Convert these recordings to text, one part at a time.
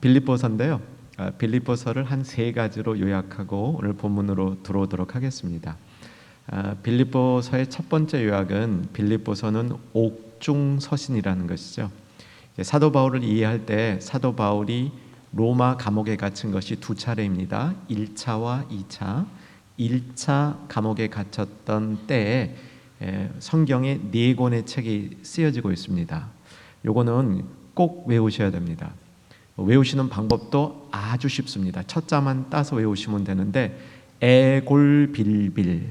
빌립보서인데요. 빌립보서를 한 세 가지로 요약하고 오늘 본문으로 들어오도록 하겠습니다. 빌립보서의 첫 번째 요약은 빌립보서는 옥중서신이라는 것이죠. 사도 바울을 이해할 때 사도 바울이 로마 감옥에 갇힌 것이 두 차례입니다. 1차와 2차. 1차 감옥에 갇혔던 때에 성경에 4권의 책이 쓰여지고 있습니다. 요거는 꼭 외우셔야 됩니다. 외우시는 방법도 아주 쉽습니다. 첫 자만 따서 외우시면 되는데 애골빌빌,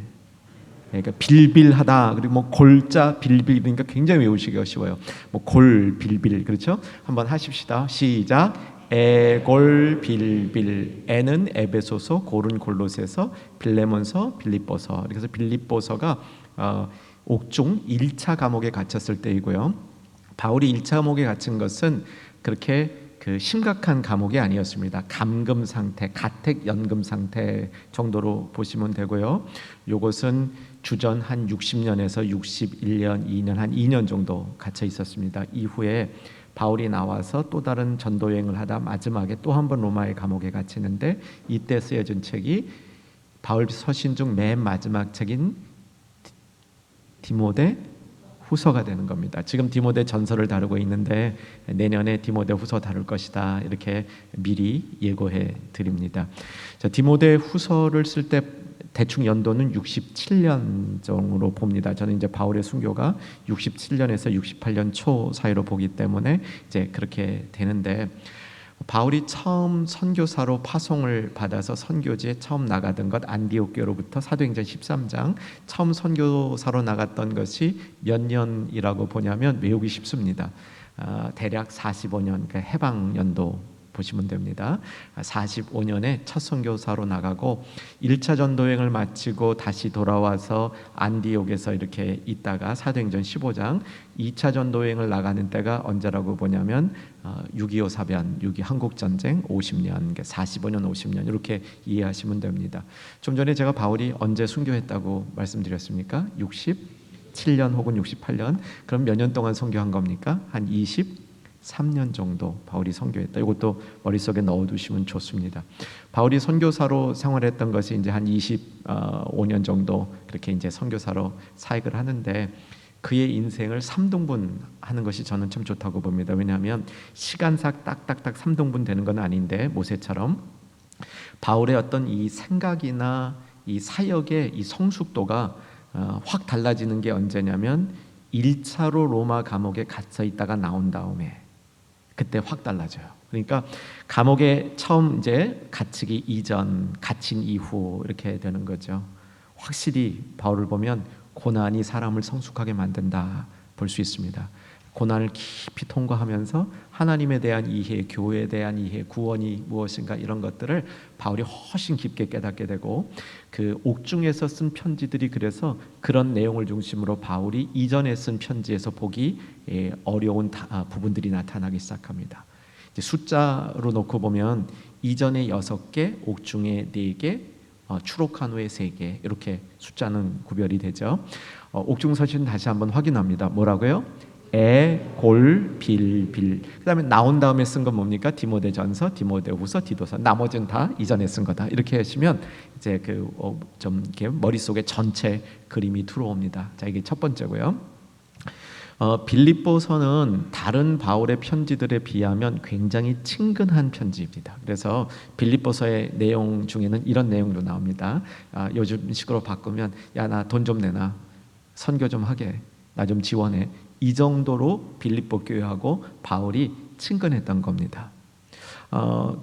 그러니까 빌빌하다, 그리고 뭐 골자 빌빌, 그러니까 굉장히 외우시기가 쉬워요. 뭐 골빌빌, 그렇죠? 한번 하십시다. 시작. 애골빌빌. 애는 에베소서, 골은 골로새서, 빌레몬서, 빌립보서. 그래서 빌립보서가 옥중 1차 감옥에 갇혔을 때이고요. 바울이 1차 감옥에 갇힌 것은 그렇게 심각한 감옥이 아니었습니다. 감금 상태, 가택 연금 상태 정도로 보시면 되고요. 이것은 주전 한 60년에서 61년, 2년 한 2년 정도 갇혀 있었습니다. 이후에 바울이 나와서 또 다른 전도 여행을 하다 마지막에 또 한 번 로마의 감옥에 갇히는데, 이때 쓰여진 책이 바울 서신 중 맨 마지막 책인 디모데 후서가 되는 겁니다. 지금 디모데 전서를 다루고 있는데 내년에 디모데 후서 다룰 것이다, 이렇게 미리 예고해 드립니다. 자, 디모데 후서를 쓸 때 대충 연도는 67년 정도로 봅니다. 저는 이제 바울의 순교가 67년에서 68년 초 사이로 보기 때문에 이제 그렇게 되는데, 바울이 처음 선교사로 파송을 받아서 선교지에 처음 나가던 것, 안디옥 교로부터 사도행전 13장 처음 선교사로 나갔던 것이 몇 년이라고 보냐면 외우기 쉽습니다. 대략 45년, 그러니까 해방 연도 보시면 됩니다. 45년에 첫 선교사로 나가고 1차 전도여행을 마치고 다시 돌아와서 안디옥에서 이렇게 있다가 사도행전 15장 2차 전도여행을 나가는 때가 언제라고 보냐면 6.25 사변, 6.25 한국전쟁 50년, 그러니까 45년 50년 이렇게 이해하시면 됩니다. 좀 전에 제가 바울이 언제 순교했다고 말씀드렸습니까? 67년 혹은 68년. 그럼 몇 년 동안 선교한 겁니까? 한 23년 정도 바울이 선교했다. 이것도 머릿속에 넣어두시면 좋습니다. 바울이 선교사로 생활했던 것이 이제 한 25년 정도 그렇게 이제 선교사로 사역을 하는데, 그의 인생을 3등분 하는 것이 저는 참 좋다고 봅니다. 왜냐하면 시간상 딱딱딱 3등분 되는 건 아닌데, 모세처럼 바울의 어떤 이 생각이나 이 사역의 이 성숙도가 확 달라지는 게 언제냐면 1차로 로마 감옥에 갇혀 있다가 나온 다음에 그때 확 달라져요. 그러니까 감옥에 처음 이제 갇히기 이전, 갇힌 이후 이렇게 되는 거죠. 확실히 바울을 보면 고난이 사람을 성숙하게 만든다 볼 수 있습니다. 고난을 깊이 통과하면서 하나님에 대한 이해, 교회에 대한 이해, 구원이 무엇인가 이런 것들을 바울이 훨씬 깊게 깨닫게 되고, 그 옥중에서 쓴 편지들이 그래서 그런 내용을 중심으로 바울이 이전에 쓴 편지에서 보기 어려운 부분들이 나타나기 시작합니다. 이제 숫자로 놓고 보면 이전에 6개, 옥중에 4개, 추록한 후에 3개, 이렇게 숫자는 구별이 되죠. 옥중서신 다시 한번 확인합니다. 뭐라고요? 애골빌빌. 그 다음에 나온 다음에 쓴 건 뭡니까? 디모데전서, 디모데후서, 디도서. 나머지는 다 이전에 쓴 거다. 이렇게 하시면 이제 좀 이렇게 머릿속에 전체 그림이 들어옵니다. 자, 이게 첫 번째고요. 빌립보서는 다른 바울의 편지들에 비하면 굉장히 친근한 편지입니다. 그래서 빌립보서의 내용 중에는 이런 내용도 나옵니다. 요즘 식으로 바꾸면 야, 나 돈 좀 내놔, 선교 좀 하게, 나 좀 지원해, 이 정도로 빌립보 교회하고 바울이 친근했던 겁니다.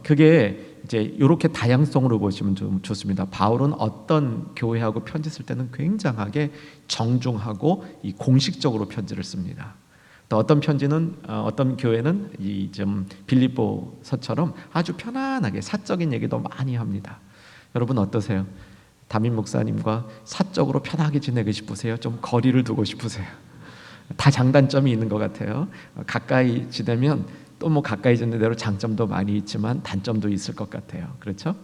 그게 이제 이렇게 다양성으로 보시면 좀 좋습니다. 바울은 어떤 교회하고 편지 쓸 때는 굉장하게 정중하고 이 공식적으로 편지를 씁니다. 또 어떤 편지는 어떤 교회는 이 좀 빌립보서처럼 아주 편안하게 사적인 얘기도 많이 합니다. 여러분 어떠세요? 담임 목사님과 사적으로 편하게 지내고 싶으세요? 좀 거리를 두고 싶으세요? 다 장단점이 있는 것 같아요. 가까이 지내면 또 뭐 가까이 지는 대로 장점도 많이 있지만 단점도 있을 것 같아요. 그렇죠?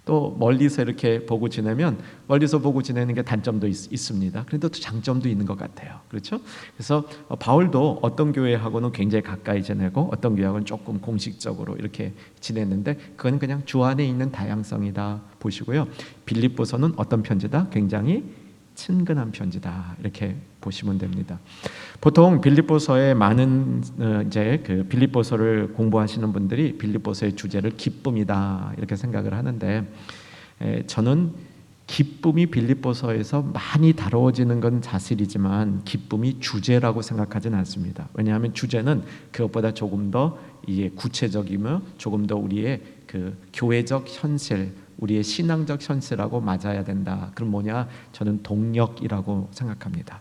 또 멀리서 이렇게 보고 지내면 멀리서 보고 지내는 게 단점도 있습니다. 그런데 또 장점도 있는 것 같아요. 그렇죠? 그래서 바울도 어떤 교회하고는 굉장히 가까이 지내고 어떤 교회하고는 조금 공식적으로 이렇게 지냈는데 그건 그냥 주 안에 있는 다양성이다 보시고요. 빌립보서는 어떤 편지다? 굉장히 친근한 편지다 이렇게 보시면 됩니다. 보통 빌립보서에 많은 이제 그 빌립보서를 공부하시는 분들이 빌립보서의 주제를 기쁨이다 이렇게 생각을 하는데 저는 기쁨이 빌립보서에서 많이 다루어지는 건 사실이지만 기쁨이 주제라고 생각하지는 않습니다. 왜냐하면 주제는 그것보다 조금 더 이게 구체적이며 조금 더 우리의 그 교회적 현실 우리의 신앙적 현실하고 맞아야 된다. 그럼 뭐냐? 저는 동력이라고 생각합니다.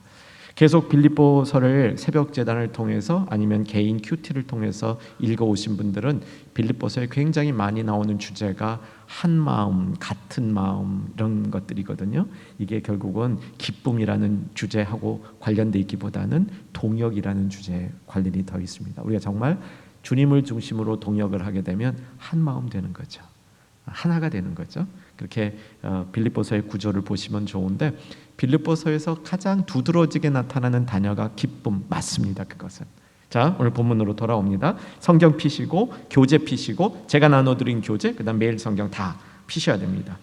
계속 빌립보서를 새벽 제단을 통해서 아니면 개인 큐티를 통해서 읽어오신 분들은 빌립보서에 굉장히 많이 나오는 주제가 한 마음, 같은 마음 이런 것들이거든요. 이게 결국은 기쁨이라는 주제하고 관련돼 있기보다는 동역이라는 주제에 관련이 더 있습니다. 우리가 정말 주님을 중심으로 동역을 하게 되면 한 마음 되는 거죠. 하나가 되는 거죠. 그렇게 빌립보서의 구조를 보시면 좋은데 빌립보서에서 가장 두드러지게 나타나는 단어가 기쁨 맞습니다. 그것은 자 오늘 본문으로 돌아옵니다. 성경 피시고 교재 피시고 제가 나눠드린 교재 그다음 매일 성경 다 피셔야 됩니다.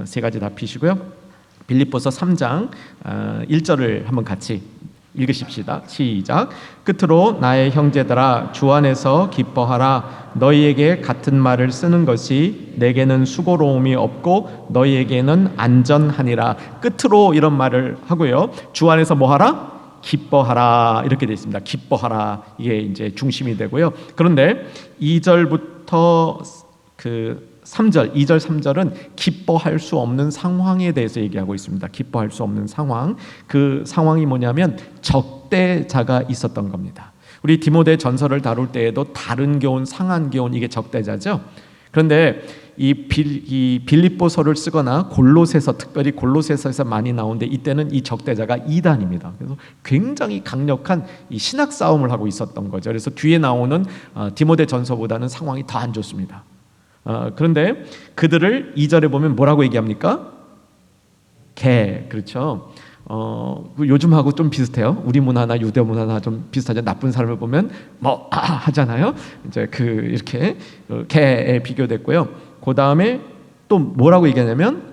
세 가지 다 피시고요. 빌립보서 3장 1절을 한번 같이 읽으십시다. 시작. 끝으로 나의 형제들아 주 안에서 기뻐하라. 너희에게 같은 말을 쓰는 것이 내게는 수고로움이 없고 너희에게는 안전하니라. 끝으로 이런 말을 하고요. 주 안에서 뭐 하라? 기뻐하라. 이렇게 되어 있습니다. 기뻐하라. 이게 이제 중심이 되고요. 그런데 2절부터 그 3절, 2절, 3절은 기뻐할 수 없는 상황에 대해서 얘기하고 있습니다. 기뻐할 수 없는 상황. 그 상황이 뭐냐면 적대자가 있었던 겁니다. 우리 디모데 전서를 다룰 때에도 다른 교훈, 상한 교훈 이게 적대자죠. 그런데 이 빌립보서를 쓰거나 골로새서 특별히 골로새서에서 많이 나오는데 이때는 이 적대자가 이단입니다. 그래서 굉장히 강력한 이 신학 싸움을 하고 있었던 거죠. 그래서 뒤에 나오는 디모데 전서보다는 상황이 더 안 좋습니다. 그런데 그들을 2절에 보면 뭐라고 얘기합니까? 그렇죠. 요즘하고 좀 비슷해요. 우리 문화나 유대 문화나 좀 비슷하죠. 나쁜 사람을 보면 뭐 하잖아요. 이제 이렇게 개에 비교됐고요. 그 다음에 또 뭐라고 얘기하냐면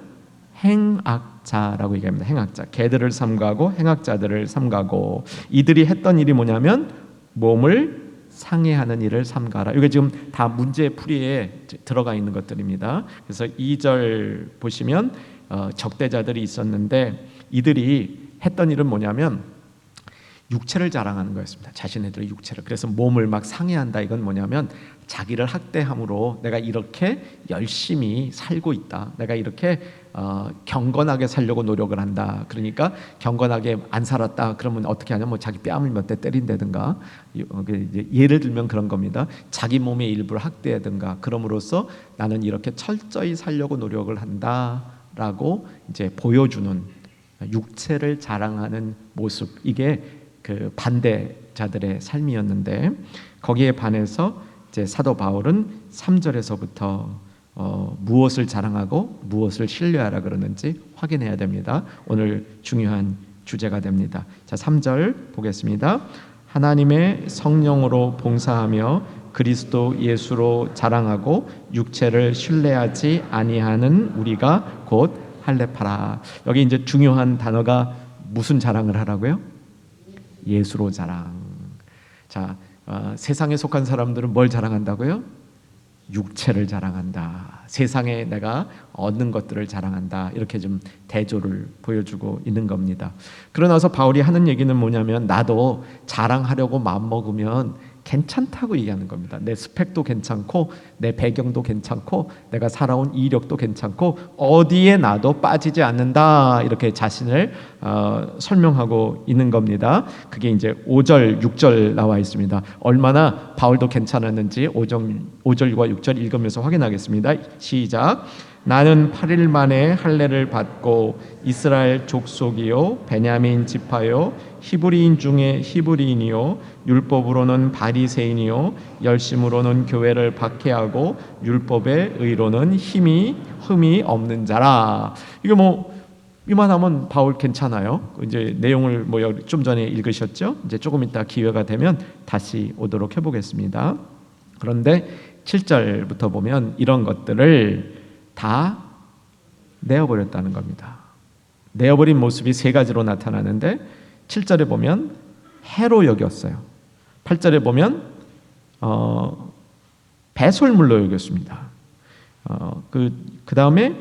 행악자라고 얘기합니다. 행악자. 개들을 삼가고 행악자들을 삼가고 이들이 했던 일이 뭐냐면 몸을 상해하는 일을 삼가라. 이게 지금 다 문제 풀이에 들어가 있는 것들입니다. 그래서 2절 보시면 적대자들이 있었는데 이들이 했던 일은 뭐냐면 육체를 자랑하는 거였습니다. 자신네들의 육체를. 그래서 몸을 막 상해한다. 이건 뭐냐면 자기를 학대함으로 내가 이렇게 열심히 살고 있다. 내가 이렇게 경건하게 살려고 노력을 한다. 그러니까 경건하게 안 살았다. 그러면 어떻게 하냐? 뭐 자기 뺨을 몇 대 때린다든가. 예를 들면 그런 겁니다. 자기 몸의 일부를 학대하든가. 그럼으로써 나는 이렇게 철저히 살려고 노력을 한다라고 이제 보여주는 육체를 자랑하는 모습. 이게 그 반대자들의 삶이었는데 거기에 반해서 이제 사도 바울은 3절에서부터 무엇을 자랑하고 무엇을 신뢰하라 그러는지 확인해야 됩니다. 오늘 중요한 주제가 됩니다. 자, 3절 보겠습니다. 하나님의 성령으로 봉사하며 그리스도 예수로 자랑하고 육체를 신뢰하지 아니하는 우리가 곧 할례파라. 여기 이제 중요한 단어가 무슨 자랑을 하라고요? 예수로 자랑. 자, 세상에 속한 사람들은 뭘 자랑한다고요? 육체를 자랑한다. 세상에 내가 얻는 것들을 자랑한다. 이렇게 좀 대조를 보여주고 있는 겁니다. 그러나서 바울이 하는 얘기는 뭐냐면 나도 자랑하려고 마음먹으면 괜찮다고 얘기하는 겁니다. 내 스펙도 괜찮고 내 배경도 괜찮고 내가 살아온 이력도 괜찮고 어디에 나도 빠지지 않는다. 이렇게 자신을 설명하고 있는 겁니다. 그게 이제 5절, 6절 나와 있습니다. 얼마나 바울도 괜찮았는지 5절과 6절 읽으면서 확인하겠습니다. 시작. 나는 8일 만에 할례를 받고 이스라엘 족속이요 베냐민 지파요 히브리인 중에 히브리인이요 율법으로는 바리새인이요 열심으로는 교회를 박해하고 율법의 의로는 흠이 없는 자라. 이게 뭐 이만하면 바울 괜찮아요. 이제 내용을 뭐 좀 전에 읽으셨죠? 이제 조금 이따 기회가 되면 다시 오도록 해보겠습니다. 그런데 7절부터 보면 이런 것들을 다 내어버렸다는 겁니다. 내어버린 모습이 세 가지로 나타나는데 7절에 보면 해로 여겼어요. 8절에 보면 배설물로 여겼습니다. 그 다음에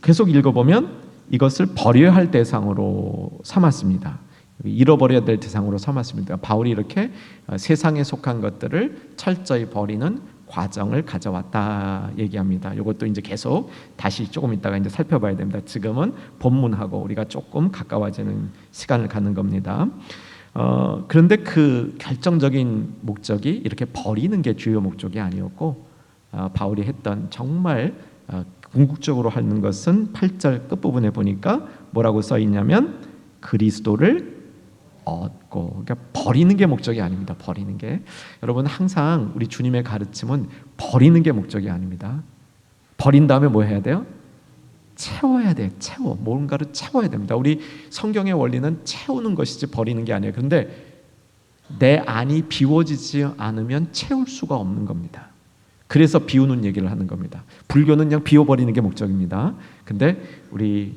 계속 읽어보면 이것을 버려야 할 대상으로 삼았습니다. 잃어버려야 될 대상으로 삼았습니다. 바울이 이렇게 세상에 속한 것들을 철저히 버리는 과정을 가져왔다 얘기합니다. 이것도 이제 계속 다시 조금 있다가 이제 살펴봐야 됩니다. 지금은 본문하고 우리가 조금 가까워지는 시간을 갖는 겁니다. 그런데 그 결정적인 목적이 이렇게 버리는 게 주요 목적이 아니었고, 바울이 했던 정말 궁극적으로 하는 것은 8절 끝부분에 보니까 뭐라고 써 있냐면 그리스도를 얻고, 그러니까 버리는 게 목적이 아닙니다. 버리는 게, 여러분 항상 우리 주님의 가르침은 버리는 게 목적이 아닙니다. 버린 다음에 뭐 해야 돼요? 채워야 돼요. 뭔가를 채워야 됩니다. 우리 성경의 원리는 채우는 것이지 버리는 게 아니에요. 그런데 내 안이 비워지지 않으면 채울 수가 없는 겁니다. 그래서 비우는 얘기를 하는 겁니다. 불교는 그냥 비워버리는 게 목적입니다. 근데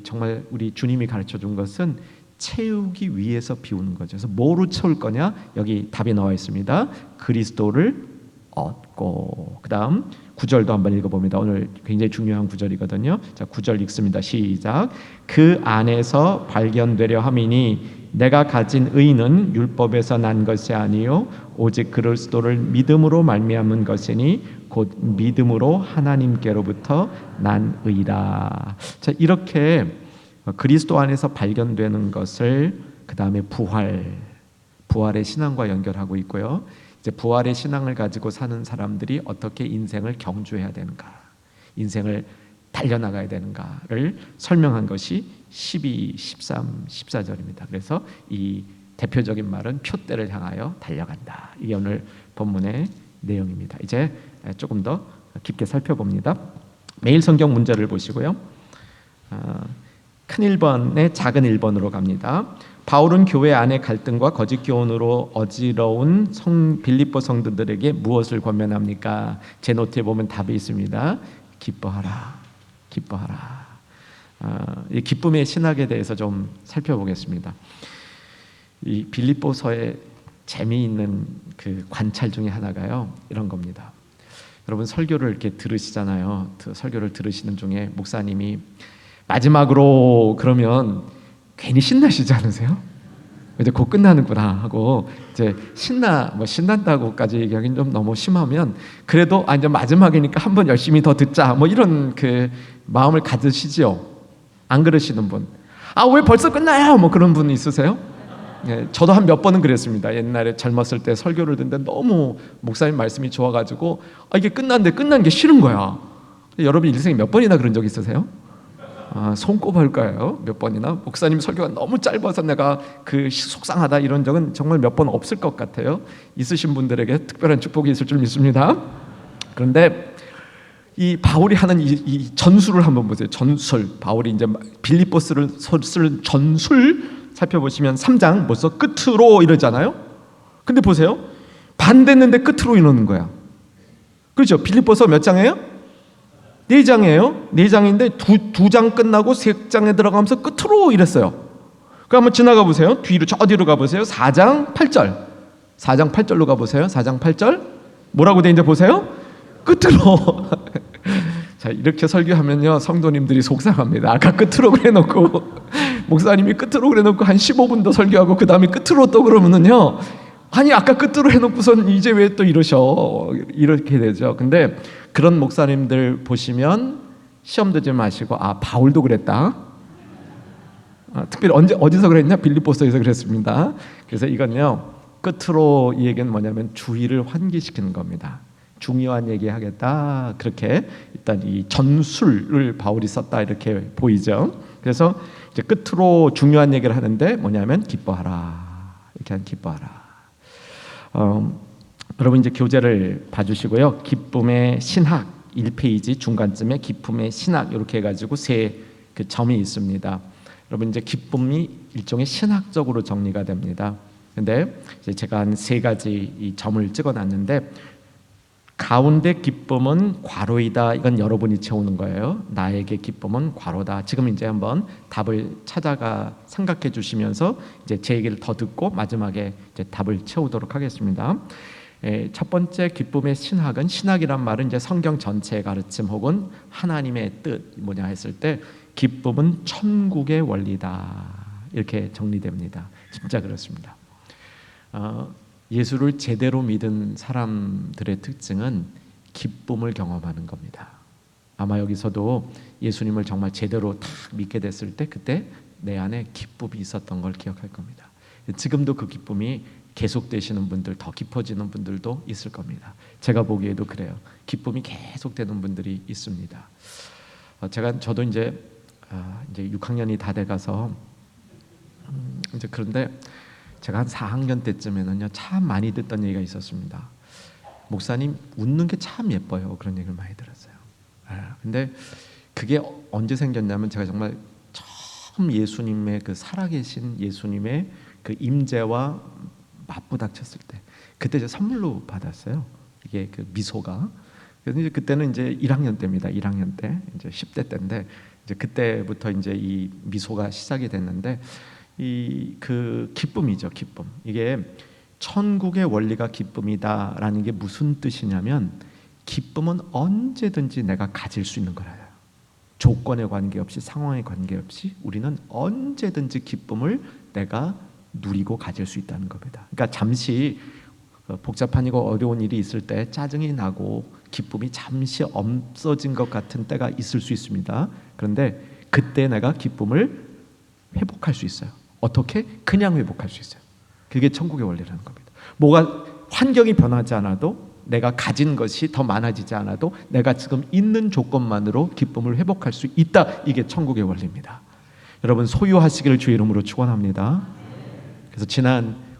정말 우리 주님이 가르쳐 준 것은 채우기 위해서 비우는 거죠. 그래서 뭐로 채울 거냐? 여기 답이 나와 있습니다. 그리스도를 얻고. 그 다음 9절도 한번 읽어봅니다. 오늘 굉장히 중요한 9절이거든요. 자, 9절 읽습니다. 시작. 그 안에서 발견되려 함이니 내가 가진 의는 율법에서 난 것이 아니요 오직 그리스도를 믿음으로 말미암은 것이니 곧 믿음으로 하나님께로부터 난 의라. 자, 이렇게 그리스도 안에서 발견되는 것을 그 다음에 부활의 신앙과 연결하고 있고요. 이제 부활의 신앙을 가지고 사는 사람들이 어떻게 인생을 경주해야 되는가, 인생을 달려나가야 되는가를 설명한 것이 12, 13, 14절입니다. 그래서 이 대표적인 말은 표대를 향하여 달려간다. 이게 오늘 본문의 내용입니다. 이제 조금 더 깊게 살펴봅니다. 매일 성경 문제를 보시고요. 큰 1번에 작은 1번으로 갑니다. 바울은 교회 안의 갈등과 거짓 교훈으로 어지러운 빌립보 성도들에게 무엇을 권면합니까? 제 노트에 보면 답이 있습니다. 기뻐하라. 이 기쁨의 신학에 대해서 좀 살펴보겠습니다. 이 빌립보서의 재미있는 그 관찰 중에 하나가요, 이런 겁니다. 여러분 설교를 이렇게 들으시잖아요. 설교를 들으시는 중에 목사님이 마지막으로 그러면 괜히 신나시지 않으세요? 이제 곧 끝나는구나 하고 이제 신난다고까지 얘기하기는 좀 너무 심하면 그래도 이제 마지막이니까 한번 열심히 더 듣자 뭐 이런 그 마음을 가지시지요. 안 그러시는 분? 왜 벌써 끝나요? 뭐 그런 분 있으세요? 예, 저도 한 몇 번은 그랬습니다. 옛날에 젊었을 때 설교를 듣는데 너무 목사님 말씀이 좋아가지고 이게 끝났는데 끝난 게 싫은 거야. 여러분 인생에 몇 번이나 그런 적 있으세요? 손꼽을까요? 몇 번이나? 목사님 설교가 너무 짧아서 내가 속상하다 이런 적은 정말 몇 번 없을 것 같아요. 있으신 분들에게 특별한 축복이 있을 줄 믿습니다. 그런데 이 바울이 하는 이 전술을 한번 보세요. 전술. 바울이 이제 빌립보스를 쓸 전술 살펴보시면 3장 벌써 끝으로 이러잖아요. 근데 보세요. 반됐는데 끝으로 이러는 거야. 그렇죠? 빌립보서 몇 장이에요? 4장이에요. 4장인데 두 장 끝나고 3장에 들어가면서 끝으로 이랬어요. 그럼 한번 지나가 보세요. 저 뒤로 가보세요. 4장 8절. 4장 8절로 가보세요. 4장 8절. 뭐라고 돼 있는지 보세요. 끝으로. 자, 이렇게 설교하면요 성도님들이 속상합니다. 아까 끝으로 그래놓고 목사님이 끝으로 그래놓고 한 15분 더 설교하고 그 다음에 끝으로 또 그러면은요, 아니 아까 끝으로 해놓고선 이제 왜 또 이러셔, 이렇게 되죠. 근데 그런 목사님들 보시면 시험 들지 마시고 바울도 그랬다. 특별히 어디서 그랬냐? 빌립보서에서 그랬습니다. 그래서 이건요 끝으로 이 얘기는 뭐냐면 주의를 환기시키는 겁니다. 중요한 얘기하겠다. 그렇게 일단 이 전술을 바울이 썼다 이렇게 보이죠. 그래서 이제 끝으로 중요한 얘기를 하는데 뭐냐면 기뻐하라. 이렇게 한 기뻐하라. 여러분 이제 교재를 봐주시고요. 기쁨의 신학 1페이지 중간쯤에 기쁨의 신학 이렇게 해가지고 세 그 점이 있습니다. 여러분 이제 기쁨이 일종의 신학적으로 정리가 됩니다. 근데 이제 제가 한 세 가지 이 점을 찍어놨는데 가운데 기쁨은 괄호이다. 이건 여러분이 채우는 거예요. 나에게 기쁨은 괄호다. 지금 이제 한번 답을 찾아가 생각해 주시면서 이제 제 얘기를 더 듣고 마지막에 이제 답을 채우도록 하겠습니다. 첫 번째 기쁨의 신학은 신학이란 말은 이제 성경 전체의 가르침 혹은 하나님의 뜻 뭐냐 했을 때 기쁨은 천국의 원리다. 이렇게 정리됩니다. 진짜 그렇습니다. 예수를 제대로 믿은 사람들의 특징은 기쁨을 경험하는 겁니다. 아마 여기서도 예수님을 정말 제대로 딱 믿게 됐을 때 그때 내 안에 기쁨이 있었던 걸 기억할 겁니다. 지금도 그 기쁨이 계속되시는 분들, 더 깊어지는 분들도 있을 겁니다. 제가 보기에도 그래요. 기쁨이 계속되는 분들이 있습니다. 저도 이제 6학년이 다 돼가서 이제 그런데 제가 한 4학년 때쯤에는요 참 많이 듣던 얘기가 있었습니다. 목사님 웃는 게 참 예뻐요. 그런 얘기를 많이 들었어요. 근데 그게 언제 생겼냐면 제가 정말 처음 예수님의 그 살아계신 예수님의 그 임재와 맞부닥쳤을 때 그때 제가 선물로 받았어요. 이게 그 미소가. 그래서 이제 그때는 이제 1학년 때입니다. 1학년 때 이제 10대 때인데 이제 그때부터 이제 이 미소가 시작이 됐는데. 그 기쁨이죠, 기쁨. 이게 천국의 원리가 기쁨이다라는 게 무슨 뜻이냐면 기쁨은 언제든지 내가 가질 수 있는 거라요. 조건에 관계없이 상황에 관계없이 우리는 언제든지 기쁨을 내가 누리고 가질 수 있다는 겁니다. 그러니까 잠시 복잡하고 어려운 일이 있을 때 짜증이 나고 기쁨이 잠시 없어진 것 같은 때가 있을 수 있습니다. 그런데 그때 내가 기쁨을 회복할 수 있어요. 어떻게? 그냥 회복할 수 있어요. 그게 천국의 원리라는 겁니다. 뭐가 환경이 변하지 않아도 내가 가진 것이 더 많아지지 않아도 내가 지금 있는 조건만으로 기쁨을 회복할 수 있다. 이게 천국의 원리입니다. 여러분 소유하시기를 주의 이름으로 축원합니다. 그래서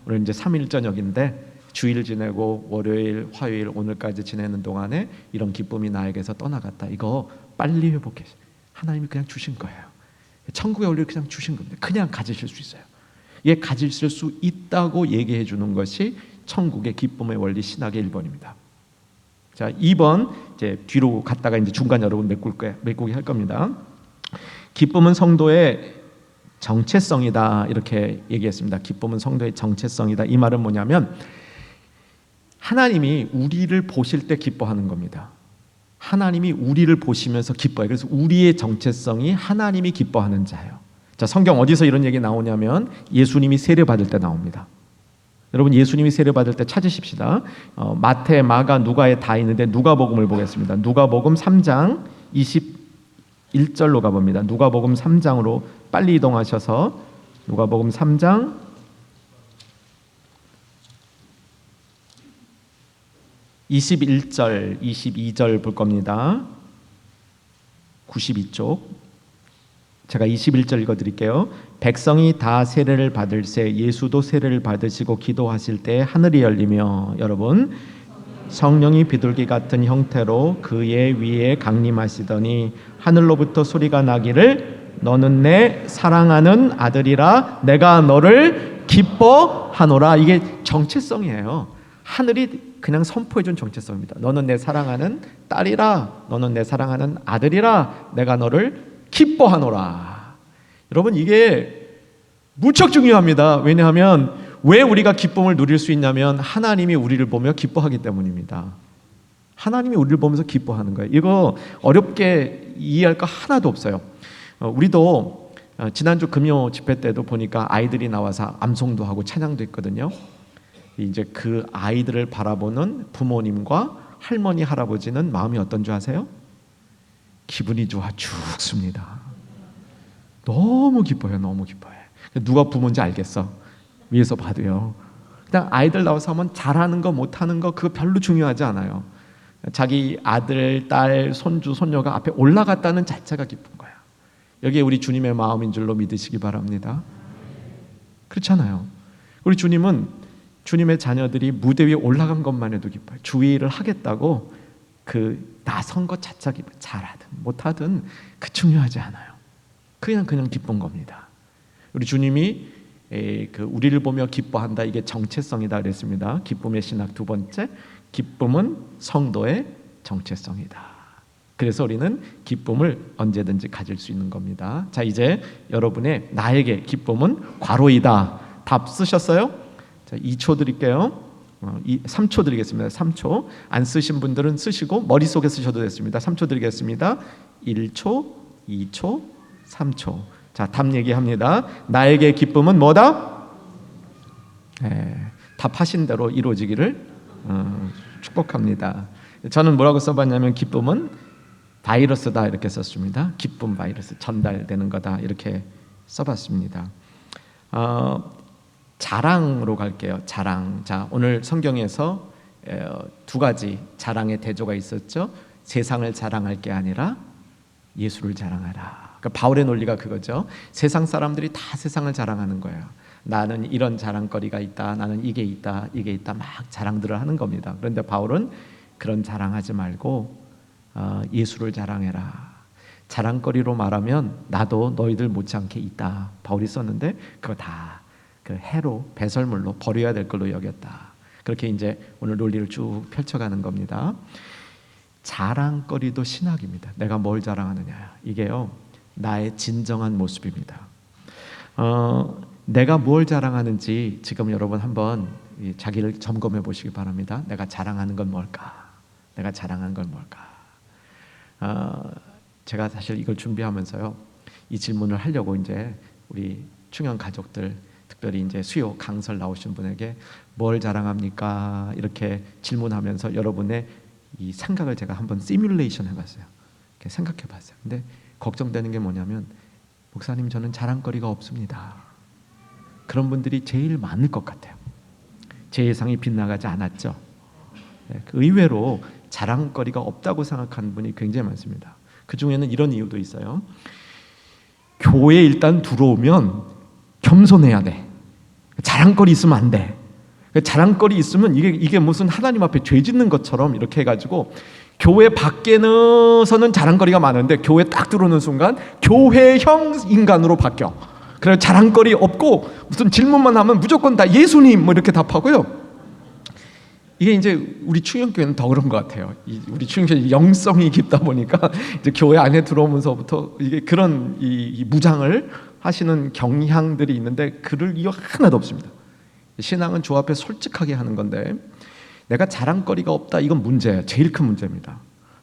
오늘 이제 3일 저녁인데 주일 지내고 월요일, 화요일, 오늘까지 지내는 동안에 이런 기쁨이 나에게서 떠나갔다. 이거 빨리 회복해. 하나님이 그냥 주신 거예요. 천국의 원리를 그냥 주신 겁니다. 그냥 가지실 수 있어요. 이게 가지실 수 있다고 얘기해 주는 것이 천국의 기쁨의 원리 신학의 1번입니다. 자, 2번 이제 뒤로 갔다가 이제 중간 여러분 메꾸기 할 겁니다. 기쁨은 성도의 정체성이다 이렇게 얘기했습니다. 기쁨은 성도의 정체성이다. 이 말은 뭐냐면 하나님이 우리를 보실 때 기뻐하는 겁니다. 하나님이 우리를 보시면서 기뻐해요. 그래서 우리의 정체성이 하나님이 기뻐하는 자예요. 자, 성경 어디서 이런 얘기 나오냐면 예수님이 세례 받을 때 나옵니다. 여러분 예수님이 세례 받을 때 찾으십시다. 마태, 마가, 누가에 다 있는데 누가복음을 보겠습니다. 누가복음 3장 21절로 가봅니다. 누가복음 3장으로 빨리 이동하셔서 누가복음 3장 21절, 22절 볼 겁니다. 92쪽. 제가 21절 읽어드릴게요. 백성이 다 세례를 받을새 예수도 세례를 받으시고 기도하실 때 하늘이 열리며 여러분 성령이 비둘기 같은 형태로 그의 위에 강림하시더니 하늘로부터 소리가 나기를 너는 내 사랑하는 아들이라 내가 너를 기뻐하노라. 이게 정체성이에요. 하늘이 그냥 선포해준 정체성입니다. 너는 내 사랑하는 딸이라 너는 내 사랑하는 아들이라 내가 너를 기뻐하노라. 여러분 이게 무척 중요합니다. 왜냐하면 왜 우리가 기쁨을 누릴 수 있냐면 하나님이 우리를 보며 기뻐하기 때문입니다. 하나님이 우리를 보면서 기뻐하는 거예요. 이거 어렵게 이해할 거 하나도 없어요. 우리도 지난주 금요 집회 때도 보니까 아이들이 나와서 암송도 하고 찬양도 했거든요. 이제 그 아이들을 바라보는 부모님과 할머니, 할아버지는 마음이 어떤 줄 아세요? 기분이 좋아 죽습니다. 너무 기뻐요. 너무 기뻐요. 누가 부모인지 알겠어. 위에서 봐도요. 그냥 아이들 나와서 하면 잘하는 거 못하는 거 그거 별로 중요하지 않아요. 자기 아들, 딸, 손주, 손녀가 앞에 올라갔다는 자체가 기쁜 거야. 여기에 우리 주님의 마음인 줄로 믿으시기 바랍니다. 그렇잖아요. 우리 주님은 주님의 자녀들이 무대 위에 올라간 것만 해도 기뻐요. 주의를 하겠다고 나선 것 자체가 기뻐요. 잘하든 못하든 중요하지 않아요. 그냥 기쁜 겁니다. 우리 주님이 우리를 보며 기뻐한다, 이게 정체성이다 그랬습니다. 기쁨의 신학 두 번째, 기쁨은 성도의 정체성이다. 그래서 우리는 기쁨을 언제든지 가질 수 있는 겁니다. 자, 이제 여러분의 나에게 기쁨은 괄호이다. 답 쓰셨어요? 자, 2초 드릴게요. 3초 드리겠습니다. 3초. 안 쓰신 분들은 쓰시고 머릿속에 쓰셔도 됐습니다. 3초 드리겠습니다. 1초, 2초, 3초. 자, 답 얘기합니다. 나에게 기쁨은 뭐다? 답하신 대로 이루어지기를 축복합니다. 저는 뭐라고 써봤냐면 기쁨은 바이러스다 이렇게 썼습니다. 기쁨 바이러스, 전달되는 거다 이렇게 써봤습니다. 자랑으로 갈게요. 자랑. 자, 오늘 성경에서 두 가지 자랑의 대조가 있었죠. 세상을 자랑할 게 아니라 예수를 자랑하라. 그러니까 바울의 논리가 그거죠. 세상 사람들이 다 세상을 자랑하는 거예요. 나는 이런 자랑거리가 있다, 나는 이게 있다, 이게 있다, 막 자랑들을 하는 겁니다. 그런데 바울은 그런 자랑하지 말고 예수를 자랑해라. 자랑거리로 말하면 나도 너희들 못지않게 있다. 바울이 썼는데 그거 다 해로, 배설물로 버려야 될 걸로 여겼다. 그렇게 이제 오늘 논리를 쭉 펼쳐가는 겁니다. 자랑거리도 신학입니다. 내가 뭘 자랑하느냐, 이게요 나의 진정한 모습입니다. 내가 뭘 자랑하는지 지금 여러분 한번 자기를 점검해 보시기 바랍니다. 내가 자랑하는 건 뭘까? 내가 자랑하는 건 뭘까? 제가 사실 이걸 준비하면서요, 이 질문을 하려고 이제 우리 충현 가족들, 특별히 이제 수요 강설 나오신 분에게 뭘 자랑합니까? 이렇게 질문하면서 여러분의 이 생각을 제가 한번 시뮬레이션 해봤어요. 이렇게 생각해봤어요. 근데 걱정되는 게 뭐냐면, 목사님 저는 자랑거리가 없습니다. 그런 분들이 제일 많을 것 같아요. 제 예상이 빗나가지 않았죠. 의외로 자랑거리가 없다고 생각하는 분이 굉장히 많습니다. 그 중에는 이런 이유도 있어요. 교회에 일단 들어오면 겸손해야 돼. 자랑거리 있으면 안 돼. 자랑거리 있으면 이게 무슨 하나님 앞에 죄 짓는 것처럼 이렇게 해가지고 교회 밖에서는 자랑거리가 많은데 교회 딱 들어오는 순간 교회형 인간으로 바뀌어. 그래서 자랑거리 없고 무슨 질문만 하면 무조건 다 예수님 뭐 이렇게 답하고요. 이게 이제 우리 충현교회는 더 그런 것 같아요. 우리 충현교회 영성이 깊다 보니까 이제 교회 안에 들어오면서부터 이게 그런 이 무장을 하시는 경향들이 있는데 그럴 이유 하나도 없습니다. 신앙은 주 앞에 솔직하게 하는 건데, 내가 자랑거리가 없다, 이건 문제예요. 제일 큰 문제입니다.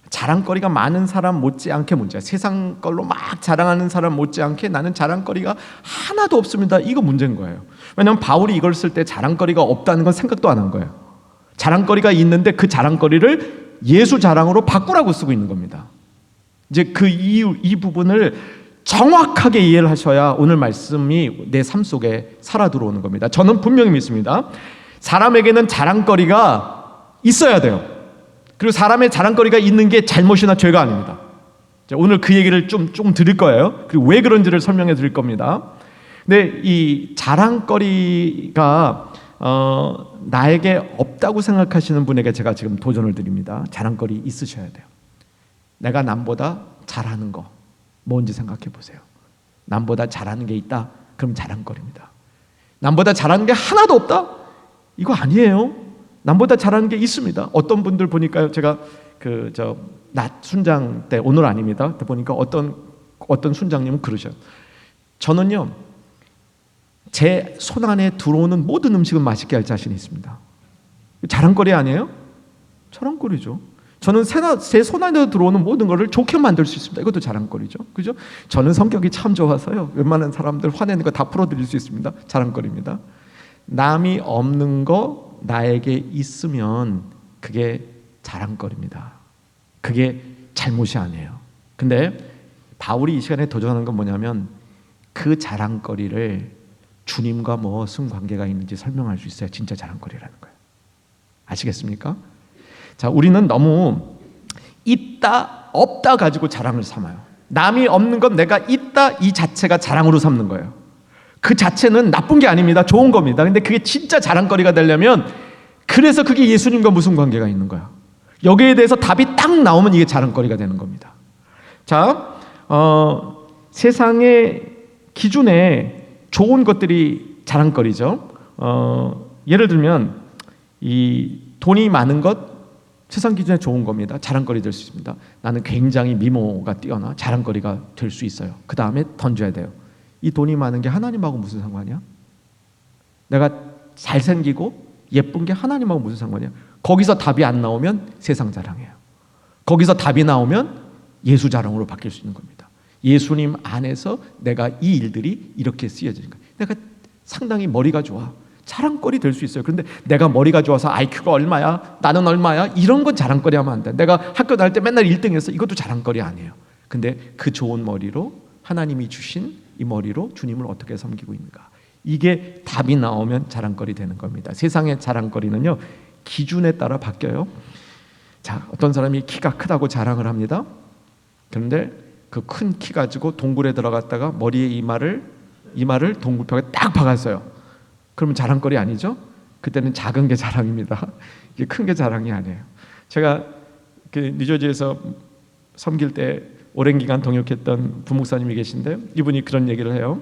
자랑거리가 많은 사람 못지않게 문제야. 세상 걸로 막 자랑하는 사람 못지않게 나는 자랑거리가 하나도 없습니다. 이거 문제인 거예요. 왜냐하면 바울이 이걸 쓸 때 자랑거리가 없다는 건 생각도 안 한 거예요. 자랑거리가 있는데 그 자랑거리를 예수 자랑으로 바꾸라고 쓰고 있는 겁니다. 이제 이 부분을 정확하게 이해를 하셔야 오늘 말씀이 내 삶 속에 살아 들어오는 겁니다. 저는 분명히 믿습니다. 사람에게는 자랑거리가 있어야 돼요. 그리고 사람의 자랑거리가 있는 게 잘못이나 죄가 아닙니다. 오늘 그 얘기를 좀 드릴 거예요. 그리고 왜 그런지를 설명해 드릴 겁니다. 근데 이 자랑거리가 나에게 없다고 생각하시는 분에게 제가 지금 도전을 드립니다. 자랑거리 있으셔야 돼요. 내가 남보다 잘하는 거 뭔지 생각해 보세요. 남보다 잘하는 게 있다? 그럼 자랑거리입니다. 남보다 잘하는 게 하나도 없다? 이거 아니에요. 남보다 잘하는 게 있습니다. 어떤 분들 보니까요, 제가 낮 순장 때, 오늘 아닙니다. 그때 보니까 어떤 순장님은 그러셔요. 저는요, 제 손 안에 들어오는 모든 음식은 맛있게 할 자신이 있습니다. 자랑거리 아니에요? 자랑거리죠. 저는 제 손 안에 들어오는 모든 것을 좋게 만들 수 있습니다. 이것도 자랑거리죠. 그죠? 저는 성격이 참 좋아서요, 웬만한 사람들 화내는 거 다 풀어드릴 수 있습니다. 자랑거리입니다. 남이 없는 거 나에게 있으면 그게 자랑거리입니다. 그게 잘못이 아니에요. 근데 바울이 이 시간에 도전하는 건 뭐냐면, 그 자랑거리를 주님과 무슨 관계가 있는지 설명할 수 있어야 진짜 자랑거리라는 거예요. 아시겠습니까? 자, 우리는 너무 있다 없다 가지고 자랑을 삼아요. 남이 없는 건 내가 있다 이 자체가 자랑으로 삼는 거예요. 그 자체는 나쁜 게 아닙니다. 좋은 겁니다. 근데 그게 진짜 자랑거리가 되려면, 그래서 그게 예수님과 무슨 관계가 있는 거야. 여기에 대해서 답이 딱 나오면 이게 자랑거리가 되는 겁니다. 자, 세상의 기준에 좋은 것들이 자랑거리죠. 예를 들면 이 돈이 많은 것, 세상 기준에 좋은 겁니다. 자랑거리 될 수 있습니다. 나는 굉장히 미모가 뛰어나, 자랑거리가 될 수 있어요. 그 다음에 던져야 돼요. 이 돈이 많은 게 하나님하고 무슨 상관이야? 내가 잘생기고 예쁜 게 하나님하고 무슨 상관이야? 거기서 답이 안 나오면 세상 자랑이에요. 거기서 답이 나오면 예수 자랑으로 바뀔 수 있는 겁니다. 예수님 안에서 내가 이 일들이 이렇게 쓰여지는 거예요. 내가 상당히 머리가 좋아, 자랑거리 될 수 있어요. 그런데 내가 머리가 좋아서 IQ가 얼마야, 나는 얼마야, 이런 건 자랑거리 하면 안 돼. 내가 학교 다닐 때 맨날 1등 했어, 이것도 자랑거리 아니에요. 근데 그 좋은 머리로, 하나님이 주신 이 머리로 주님을 어떻게 섬기고 있는가, 이게 답이 나오면 자랑거리 되는 겁니다. 세상의 자랑거리는요, 기준에 따라 바뀌어요. 자, 어떤 사람이 키가 크다고 자랑을 합니다. 그런데 그 큰 키 가지고 동굴에 들어갔다가 머리에 이마를 동굴벽에 딱 박았어요. 그러면 자랑거리 아니죠? 그때는 작은 게 자랑입니다. 이게 큰 게 자랑이 아니에요. 제가 그 뉴저지에서 섬길 때 오랜 기간 동역했던 부목사님이 계신데, 이분이 그런 얘기를 해요.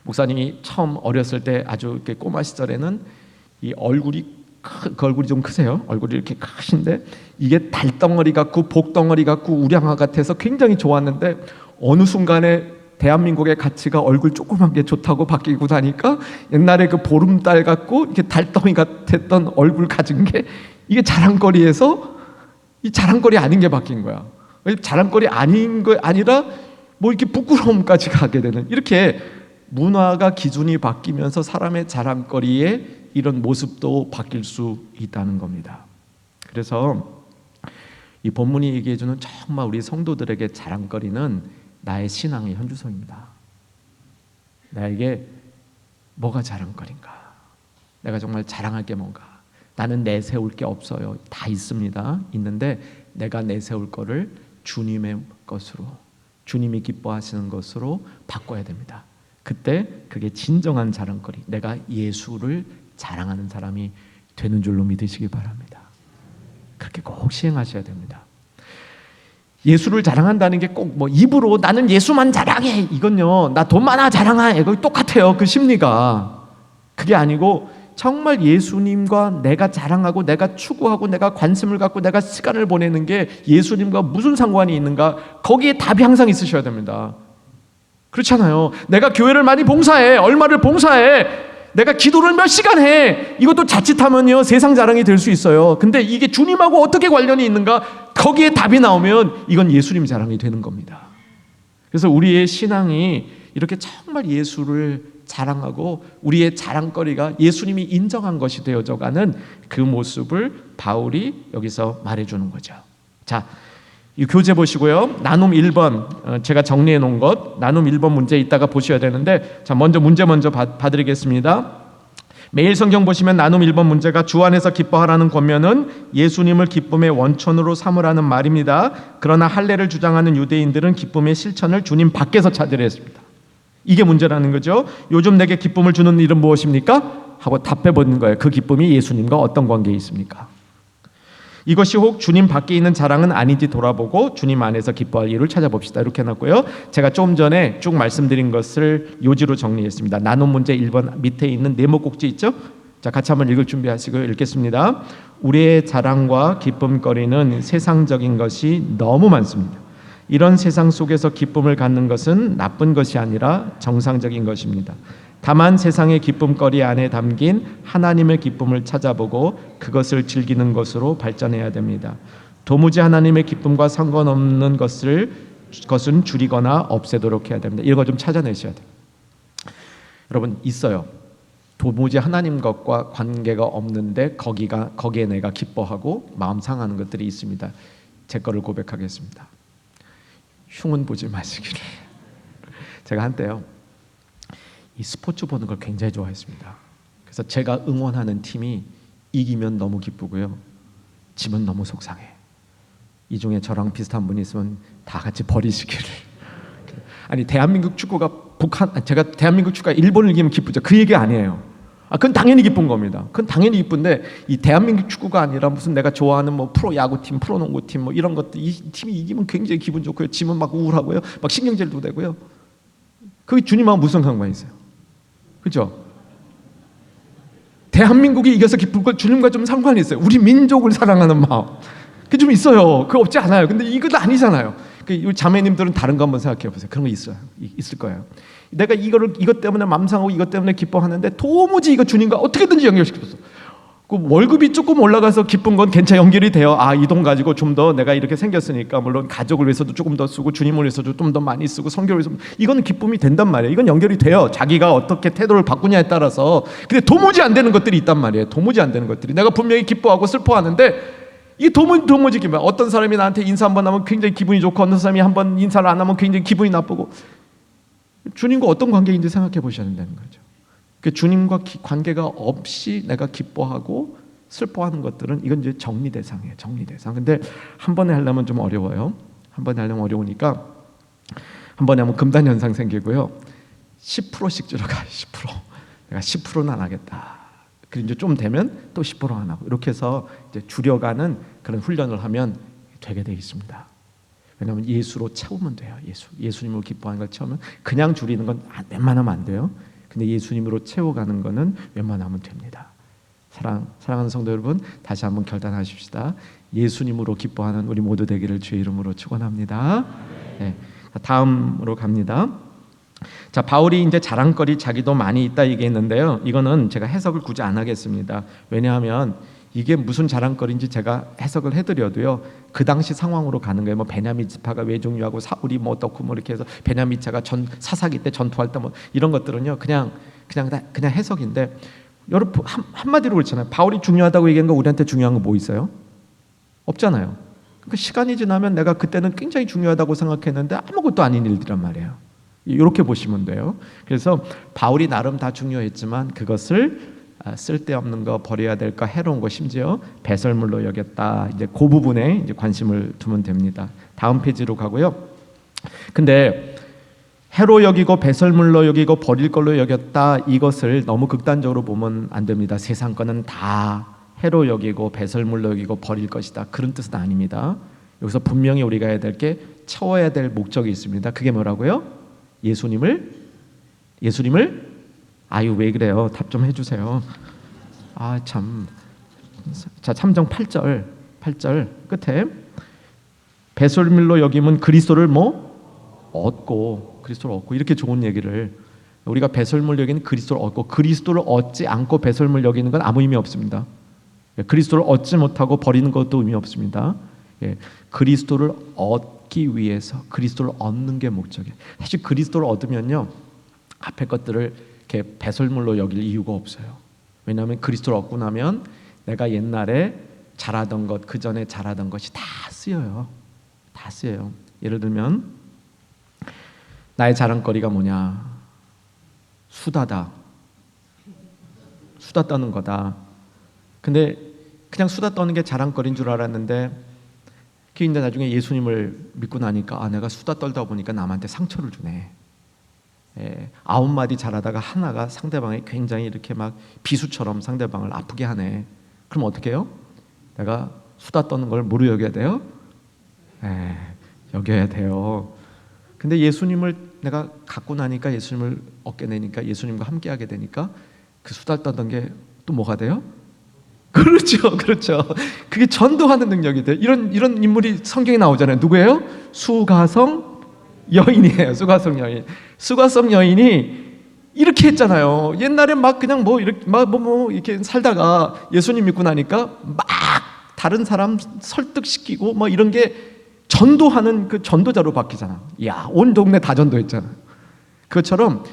목사님이 처음 어렸을 때 아주 이렇게 꼬마 시절에는 이 얼굴이 그 얼굴이 좀 크세요. 얼굴이 이렇게 크신데 이게 달덩어리 같고 복덩어리 같고 우량아 같아서 굉장히 좋았는데, 어느 순간에 대한민국의 가치가 얼굴 조그만 게 좋다고 바뀌고 나니까 옛날에 그 보름달 같고 이렇게 달덩이 같았던 얼굴 가진 게 이게 자랑거리에서 이 자랑거리 아닌 게 바뀐 거야. 자랑거리 아닌 거 아니라 뭐 이렇게 부끄러움까지 가게 되는, 이렇게 문화가 기준이 바뀌면서 사람의 자랑거리에 이런 모습도 바뀔 수 있다는 겁니다. 그래서 이 본문이 얘기해주는 정말 우리 성도들에게 자랑거리는 나의 신앙의 현주소입니다. 나에게 뭐가 자랑거리인가? 내가 정말 자랑할 게 뭔가? 나는 내세울 게 없어요. 다 있습니다. 있는데 내가 내세울 거를 주님의 것으로, 주님이 기뻐하시는 것으로 바꿔야 됩니다. 그때 그게 진정한 자랑거리, 내가 예수를 자랑하는 사람이 되는 줄로 믿으시기 바랍니다. 그렇게 꼭 시행하셔야 됩니다. 예수를 자랑한다는 게 꼭 뭐 입으로 나는 예수만 자랑해, 이건요, 나 돈 많아 자랑해, 이거 똑같아요. 그 심리가. 그게 아니고 정말 예수님과 내가 자랑하고 내가 추구하고 내가 관심을 갖고 내가 시간을 보내는 게 예수님과 무슨 상관이 있는가, 거기에 답이 항상 있으셔야 됩니다. 그렇잖아요. 내가 교회를 많이 봉사해, 얼마를 봉사해, 내가 기도를 몇 시간 해, 이것도 자칫하면요 세상 자랑이 될 수 있어요. 근데 이게 주님하고 어떻게 관련이 있는가, 거기에 답이 나오면 이건 예수님 자랑이 되는 겁니다. 그래서 우리의 신앙이 이렇게 정말 예수를 자랑하고 우리의 자랑거리가 예수님이 인정한 것이 되어져가는 그 모습을 바울이 여기서 말해주는 거죠. 자, 이 교재 보시고요. 나눔 1번 제가 정리해 놓은 것, 나눔 1번 문제 이따가 보셔야 되는데, 자, 문제 먼저 봐드리겠습니다. 매일 성경 보시면 나눔 1번 문제가 주 안에서 기뻐하라는 권면은 예수님을 기쁨의 원천으로 삼으라는 말입니다. 그러나 할례를 주장하는 유대인들은 기쁨의 실천을 주님 밖에서 찾으려 했습니다. 이게 문제라는 거죠. 요즘 내게 기쁨을 주는 일은 무엇입니까? 하고 답해 보는 거예요. 그 기쁨이 예수님과 어떤 관계에 있습니까? 이것이 혹 주님 밖에 있는 자랑은 아닌지 돌아보고 주님 안에서 기뻐할 이유를 찾아봅시다. 이렇게 해놨고요. 제가 조금 전에 쭉 말씀드린 것을 요지로 정리했습니다. 나눔 문제 1번 밑에 있는 네모 꼭지 있죠? 자, 같이 한번 읽을 준비하시고요. 읽겠습니다. 우리의 자랑과 기쁨거리는 세상적인 것이 너무 많습니다. 이런 세상 속에서 기쁨을 갖는 것은 나쁜 것이 아니라 정상적인 것입니다. 다만 세상의 기쁨거리 안에 담긴 하나님의 기쁨을 찾아보고 그것을 즐기는 것으로 발전해야 됩니다. 도무지 하나님의 기쁨과 상관없는 것은 줄이거나 없애도록 해야 됩니다. 이거 좀 찾아내셔야 돼요. 여러분, 있어요. 도무지 하나님 것과 관계가 없는데 거기에 내가 기뻐하고 마음 상하는 것들이 있습니다. 제 거를 고백하겠습니다. 흉은 보지 마시기를. 제가 한때요, 이 스포츠 보는 걸 굉장히 좋아했습니다. 그래서 제가 응원하는 팀이 이기면 너무 기쁘고요, 짐은 너무 속상해. 이 중에 저랑 비슷한 분이 있으면 다 같이 버리시기를. 아니 대한민국 축구가 제가 대한민국 축구가 일본을 이기면 기쁘죠. 그 얘기 아니에요. 그건 당연히 기쁜 겁니다. 그건 당연히 기쁜데 이 대한민국 축구가 아니라 무슨 내가 좋아하는 뭐 프로 야구팀, 프로 농구팀 뭐 이런 것들 이 팀이 이기면 굉장히 기분 좋고요. 지면 막 우울하고요. 막 신경질도 되고요. 그게 주님하고 무슨 상관이 있어요? 그렇죠? 대한민국이 이겨서 기쁜 건 주님과 좀 상관이 있어요. 우리 민족을 사랑하는 마음. 그게 좀 있어요. 그거 없지 않아요. 근데 이건 아니잖아요. 그 자매님들은 다른 거 한번 생각해 보세요. 그런 거 있어요. 있을 거예요. 내가 이것 때문에 맘상하고 이것 때문에 기뻐하는데 도무지 이거 주님과 어떻게든지 연결시켰어. 그 월급이 조금 올라가서 기쁜 건 괜찮아, 연결이 돼요. 이 돈 가지고 좀 더 내가 이렇게 생겼으니까 물론 가족을 위해서도 조금 더 쓰고 주님을 위해서도 좀 더 많이 쓰고 성교를 위해서 이거는 기쁨이 된단 말이에요. 이건 연결이 돼요. 자기가 어떻게 태도를 바꾸냐에 따라서. 근데 도무지 안 되는 것들이 있단 말이에요. 도무지 안 되는 것들이. 내가 분명히 기뻐하고 슬퍼하는데 이게 도무지 기분. 어떤 사람이 나한테 인사 한번 하면 굉장히 기분이 좋고 어떤 사람이 한번 인사를 안 하면 굉장히 기분이 나쁘고. 주님과 어떤 관계인지 생각해 보셔야 된다는 거죠. 주님과 관계가 없이 내가 기뻐하고 슬퍼하는 것들은 이건 이제 정리 대상이에요. 정리 대상. 근데 한 번에 하려면 좀 어려워요. 한 번에 하려면 어려우니까 한 번에 하면 금단 현상 생기고요. 10%씩 줄어가. 10%. 내가 10%는 안 하겠다. 그리고 이제 좀 되면 또 10% 안 하고 이렇게 해서 이제 줄여가는 그런 훈련을 하면 되게 되어 있습니다. 왜냐하면 예수로 채우면 돼요. 예수님으로 기뻐하는 걸 채우면 그냥 줄이는 건 웬만하면 안 돼요. 근데 예수님으로 채워가는 거는 웬만하면 됩니다. 사랑하는 성도 여러분, 다시 한번 결단하십시다. 예수님으로 기뻐하는 우리 모두 되기를 주의 이름으로 축원합니다. 네, 다음으로 갑니다. 자, 바울이 이제 자랑거리 자기도 많이 있다 얘기했는데요. 이거는 제가 해석을 굳이 안 하겠습니다. 왜냐하면 이게 무슨 자랑거리인지 제가 해석을 해드려도요. 그 당시 상황으로 가는 거예요. 뭐 베냐민 지파가 외종류하고 사울이 뭐 어떻고 뭐 이렇게 해서 베냐민 지파가 사사기 때 전투할 때 뭐 이런 것들은요. 그냥 해석인데 여러분 한마디로 그렇잖아요. 바울이 중요하다고 얘기한 거 우리한테 중요한 거 뭐 있어요? 없잖아요. 그러니까 시간이 지나면 내가 그때는 굉장히 중요하다고 생각했는데 아무것도 아닌 일들란 말이에요. 이렇게 보시면 돼요. 그래서 바울이 나름 다 중요했지만 그것을 쓸데없는 거, 버려야 될 거, 해로운 거, 심지어 배설물로 여겼다. 이제 그 부분에 이제 관심을 두면 됩니다. 다음 페이지로 가고요. 근데 해로 여기고 배설물로 여기고 버릴 걸로 여겼다. 이것을 너무 극단적으로 보면 안 됩니다. 세상 거는 다 해로 여기고 배설물로 여기고 버릴 것이다. 그런 뜻은 아닙니다. 여기서 분명히 우리가 해야 될 게 채워야 될 목적이 있습니다. 그게 뭐라고요? 예수님을 아유 왜 그래요? 답 좀 해주세요. 참. 자, 3장 8절 끝에 배설물로 여기면 그리스도를 그리스도를 얻고 이렇게 좋은 얘기를 우리가 배설물 여기는 그리스도를 얻고 그리스도를 얻지 않고 배설물 여기는 건 아무 의미 없습니다. 그리스도를 얻지 못하고 버리는 것도 의미 없습니다. 그리스도를 얻기 위해서 그리스도를 얻는 게 목적이에요. 사실 그리스도를 얻으면요 앞에 것들을 이렇게 배설물로 여길 이유가 없어요. 왜냐하면 그리스도를 얻고 나면 내가 옛날에 잘하던 것, 그 전에 잘하던 것이 다 쓰여요. 다 쓰여요. 예를 들면 나의 자랑거리가 뭐냐? 수다다. 수다 떠는 거다. 근데 그냥 수다 떠는 게 자랑거리인 줄 알았는데 근데 나중에 예수님을 믿고 나니까 내가 수다 떨다 보니까 남한테 상처를 주네. 9마디 잘하다가 하나가 상대방이 굉장히 이렇게 막 비수처럼 상대방을 아프게 하네. 그럼 어떻게 해요? 내가 수다 떠는 걸 뭐로 여겨야 돼요? 여겨야 돼요. 근데 예수님을 내가 갖고 나니까 예수님을 얻게 되니까 예수님과 함께하게 되니까 그 수다 떠던 게 또 뭐가 돼요? 그렇죠. 그게 전도하는 능력이 돼요. 이런 인물이 성경에 나오잖아요. 누구예요? 수가성 여인이에요. 수가성 여인. 수가성 여인이 이렇게 했잖아요. 옛날에 막 그냥 이렇게 살다가 예수님 믿고 나니까 막 다른 사람 설득시키고 이런 게 전도하는 그 전도자로 바뀌잖아. 온 동네 다 전도했잖아. 그것처럼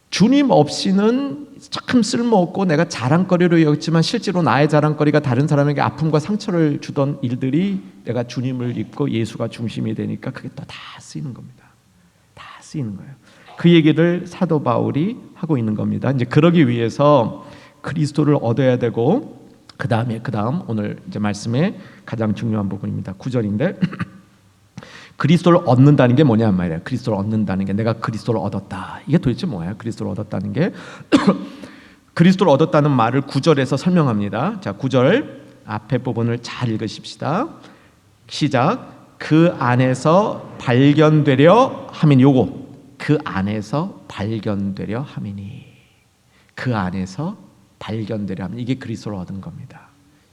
주님 없이는 참 쓸모없고 내가 자랑거리로 여겼지만 실제로 나의 자랑거리가 다른 사람에게 아픔과 상처를 주던 일들이 내가 주님을 믿고 예수가 중심이 되니까 그게 또 다 쓰이는 겁니다. 다 쓰이는 거예요. 그 얘기를 사도 바울이 하고 있는 겁니다. 이제 그러기 위해서 그리스도를 얻어야 되고 그다음 오늘 이제 말씀의 가장 중요한 부분입니다. 9절인데 그리스도를 얻는다는 게 뭐냐 말이에요. 그리스도를 얻는다는 게 내가 그리스도를 얻었다. 이게 도대체 뭐예요? 그리스도를 얻었다는 게 그리스도를 얻었다는 말을 9절에서 설명합니다. 자, 9절 앞에 부분을 잘 읽으십시다. 시작. 그 안에서 발견되려 함이니 요거 그 안에서 발견되려 함이니 그 안에서 발견되려 함이니 이게 그리스도를 얻은 겁니다.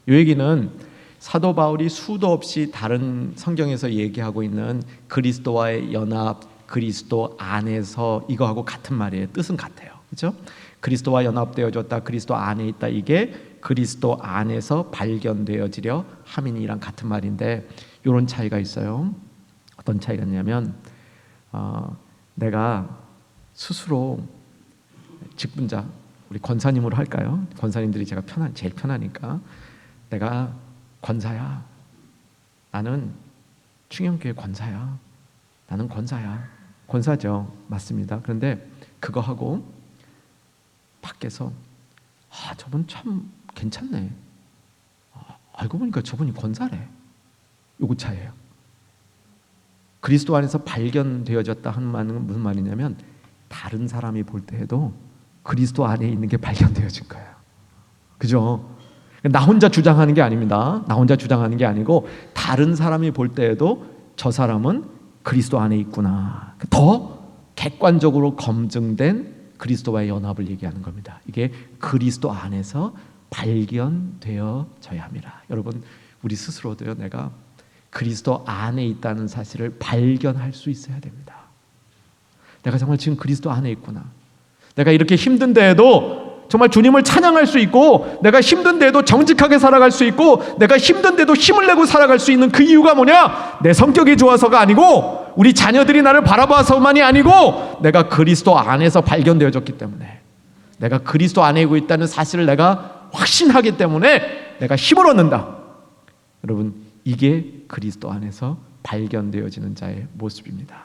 이 얘기는 사도 바울이 수도 없이 다른 성경에서 얘기하고 있는 그리스도와의 연합, 그리스도 안에서 이거하고 같은 말이에요. 뜻은 같아요. 그렇죠? 그리스도와 연합되어졌다. 그리스도 안에 있다. 이게 그리스도 안에서 발견되어지려 함이니랑 같은 말인데 이런 차이가 있어요. 어떤 차이가 있냐면 내가 스스로 직분자 우리 권사님으로 할까요? 권사님들이 제가 제일 편하니까 내가 권사야. 나는 충영교회 권사야. 나는 권사야. 권사죠. 맞습니다. 그런데 그거 하고 밖에서 저분 참 괜찮네. 알고 보니까 저분이 권사래. 요거 차이예요. 그리스도 안에서 발견되어졌다 하는 말은 무슨 말이냐면 다른 사람이 볼 때에도 그리스도 안에 있는 게 발견되어진 거예요. 그죠? 나 혼자 주장하는 게 아닙니다. 나 혼자 주장하는 게 아니고 다른 사람이 볼 때에도 저 사람은 그리스도 안에 있구나. 더 객관적으로 검증된 그리스도와의 연합을 얘기하는 겁니다. 이게 그리스도 안에서 발견되어져야 합니다. 여러분 우리 스스로도요 내가 그리스도 안에 있다는 사실을 발견할 수 있어야 됩니다. 내가 정말 지금 그리스도 안에 있구나. 내가 이렇게 힘든데에도 정말 주님을 찬양할 수 있고 내가 힘든데도 정직하게 살아갈 수 있고 내가 힘든데도 힘을 내고 살아갈 수 있는 그 이유가 뭐냐? 내 성격이 좋아서가 아니고 우리 자녀들이 나를 바라봐서만이 아니고 내가 그리스도 안에서 발견되어졌기 때문에 내가 그리스도 안에 있다는 사실을 내가 확신하기 때문에 내가 힘을 얻는다. 여러분 이게 그리스도 안에서 발견되어지는 자의 모습입니다.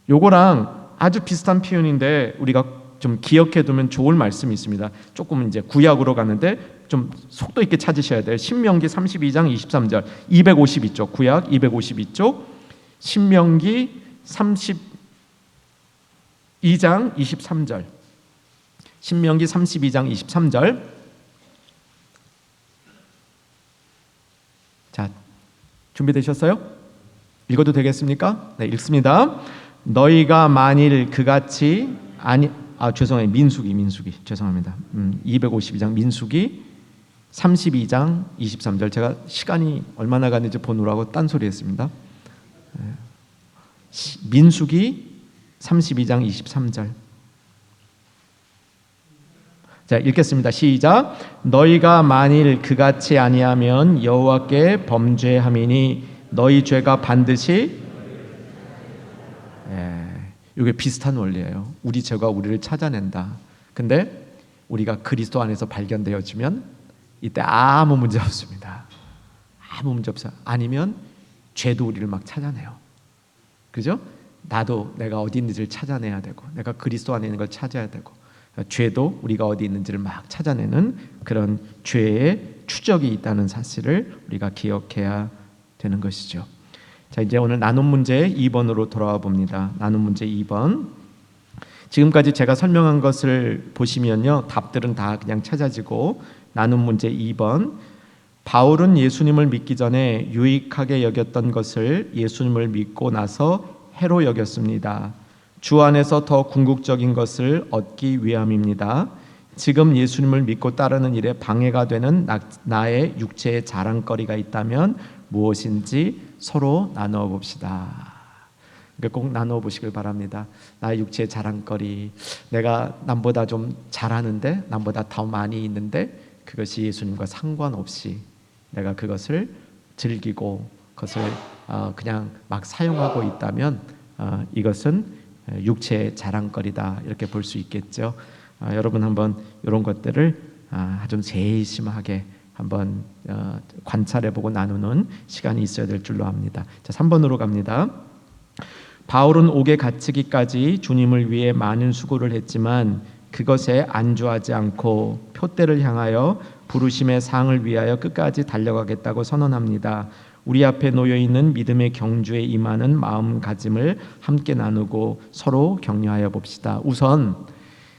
요거랑 아주 비슷한 표현인데 우리가 좀 기억해두면 좋을 말씀이 있습니다. 조금 이제 구약으로 가는데 좀 속도 있게 찾으셔야 돼요. 신명기 32장 23절 252쪽 구약 252쪽 신명기 32장 23절 신명기 32장 23절 자 준비되셨어요? 읽어도 되겠습니까? 네 읽습니다. 너희가 만일 그같이 죄송해요. 민수기 죄송합니다. 252장 민수기 32장 23절 제가 시간이 얼마나 가는지 보느라고 딴소리 했습니다. 민수기 32장 23절 자 읽겠습니다. 시작. 너희가 만일 그같이 아니하면 여호와께 범죄함이니 너희 죄가 반드시 이게 비슷한 원리예요. 우리 죄가 우리를 찾아낸다. 근데 우리가 그리스도 안에서 발견되어지면 이때 아무 문제 없습니다. 아무 문제 없어요. 아니면 죄도 우리를 막 찾아내요. 그죠? 나도 내가 어디 있는지를 찾아내야 되고 내가 그리스도 안에 있는 걸 찾아야 되고 죄도 우리가 어디 있는지를 막 찾아내는 그런 죄의 추적이 있다는 사실을 우리가 기억해야 되는 것이죠. 자 이제 오늘 나눔 문제 2번으로 돌아와 봅니다. 나눔 문제 2번 지금까지 제가 설명한 것을 보시면요 답들은 다 그냥 찾아지고 나눔 문제 2번 바울은 예수님을 믿기 전에 유익하게 여겼던 것을 예수님을 믿고 나서 해로 여겼습니다. 주 안에서 더 궁극적인 것을 얻기 위함입니다. 지금 예수님을 믿고 따르는 일에 방해가 되는 나의 육체의 자랑거리가 있다면 무엇인지 서로 나누어 봅시다. 꼭 나누어 보시길 바랍니다. 나의 육체의 자랑거리, 내가 남보다 좀 잘하는데 남보다 더 많이 있는데 그것이 예수님과 상관없이 내가 그것을 즐기고 그것을 그냥 막 사용하고 있다면 이것은 육체의 자랑거리다 이렇게 볼 수 있겠죠. 여러분 한번 이런 것들을 좀 세심하게 한번 관찰해보고 나누는 시간이 있어야 될 줄로 압니다. 자, 3번으로 갑니다. 바울은 옥에 갇히기까지 주님을 위해 많은 수고를 했지만 그것에 안주하지 않고 표대를 향하여 부르심의 상을 위하여 끝까지 달려가겠다고 선언합니다. 우리 앞에 놓여 있는 믿음의 경주에 임하는 마음가짐을 함께 나누고 서로 격려하여 봅시다. 우선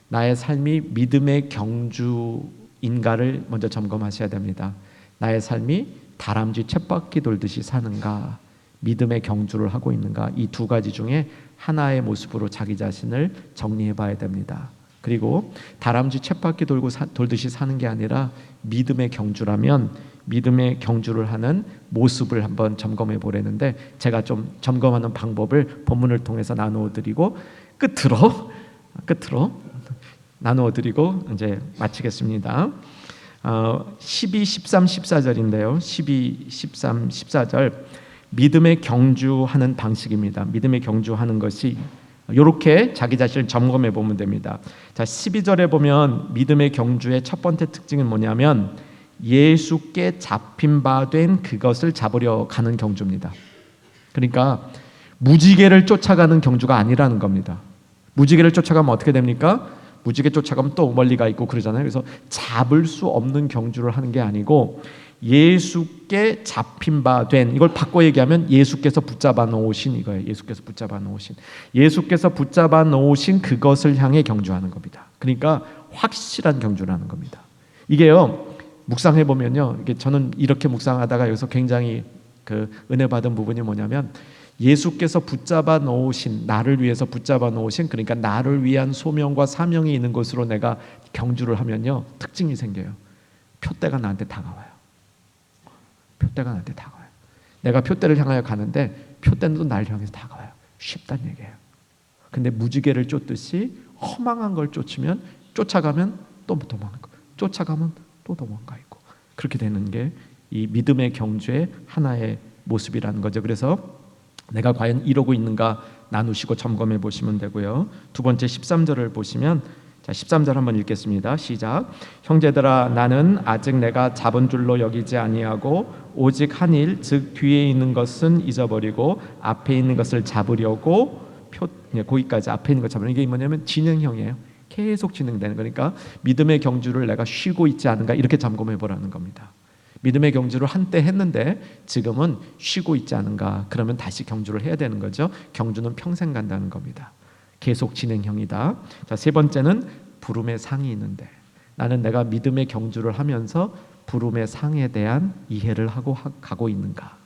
나의 삶이 믿음의 경주인가를 먼저 점검하셔야 됩니다. 나의 삶이 다람쥐 쳇바퀴 돌듯이 사는가, 믿음의 경주를 하고 있는가, 이 두 가지 중에 하나의 모습으로 자기 자신을 정리해 봐야 됩니다. 그리고 다람쥐 쳇바퀴 돌듯이 사는 게 아니라 믿음의 경주라면 믿음의 경주를 하는 모습을 한번 점검해 보려는데, 제가 좀 점검하는 방법을 본문을 통해서 나누어 드리고 끝으로 나누어 드리고 이제 마치겠습니다. 12, 13, 14절인데요. 12, 13, 14절 믿음의 경주하는 방식입니다. 믿음의 경주하는 것이 이렇게 자기 자신을 점검해 보면 됩니다. 자, 12절에 보면 믿음의 경주의 첫 번째 특징은 뭐냐면 예수께 잡힌 바 된 그것을 잡으려 가는 경주입니다. 그러니까 무지개를 쫓아가는 경주가 아니라는 겁니다. 무지개를 쫓아가면 어떻게 됩니까? 무지개 쫓아가면 또 멀리 가 있고 그러잖아요. 그래서 잡을 수 없는 경주를 하는 게 아니고 예수께 잡힌 바 된, 이걸 바꿔 얘기하면 예수께서 붙잡아 놓으신 이거예요. 예수께서 붙잡아 놓으신 그것을 향해 경주하는 겁니다. 그러니까 확실한 경주라는 겁니다. 이게요, 묵상해 보면요, 이게 저는 이렇게 묵상하다가 여기서 굉장히 그 은혜 받은 부분이 뭐냐면, 예수께서 붙잡아 놓으신, 나를 위해서 붙잡아 놓으신, 그러니까 나를 위한 소명과 사명이 있는 곳으로 내가 경주를 하면요, 특징이 생겨요. 표대가 나한테 다가와요. 내가 표대를 향하여 가는데 표대는 또 나를 향해서 다가와요. 쉽다는 얘기예요. 근데 무지개를 쫓듯이 허망한 걸 쫓아가면 또 도망가고, 쫓아가면 또 도망가 있고, 그렇게 되는 게 이 믿음의 경주의 하나의 모습이라는 거죠. 그래서 내가 과연 이러고 있는가 나누시고 점검해 보시면 되고요. 두 번째 13절을 보시면, 자, 13절 한번 읽겠습니다. 시작. 형제들아, 나는 아직 내가 잡은 줄로 여기지 아니하고 오직 한 일, 즉 뒤에 있는 것은 잊어버리고 앞에 있는 것을 잡으려고 거기까지 앞에 있는 것 잡으려고. 이게 뭐냐면 진행형이에요. 계속 진행되는 거니까 믿음의 경주를 내가 쉬고 있지 않은가, 이렇게 점검해 보라는 겁니다. 믿음의 경주를 한때 했는데 지금은 쉬고 있지 않은가, 그러면 다시 경주를 해야 되는 거죠. 경주는 평생 간다는 겁니다. 계속 진행형이다. 자, 세 번째는 부름의 상이 있는데, 나는 내가 믿음의 경주를 하면서 부름의 상에 대한 이해를 하고 가고 있는가,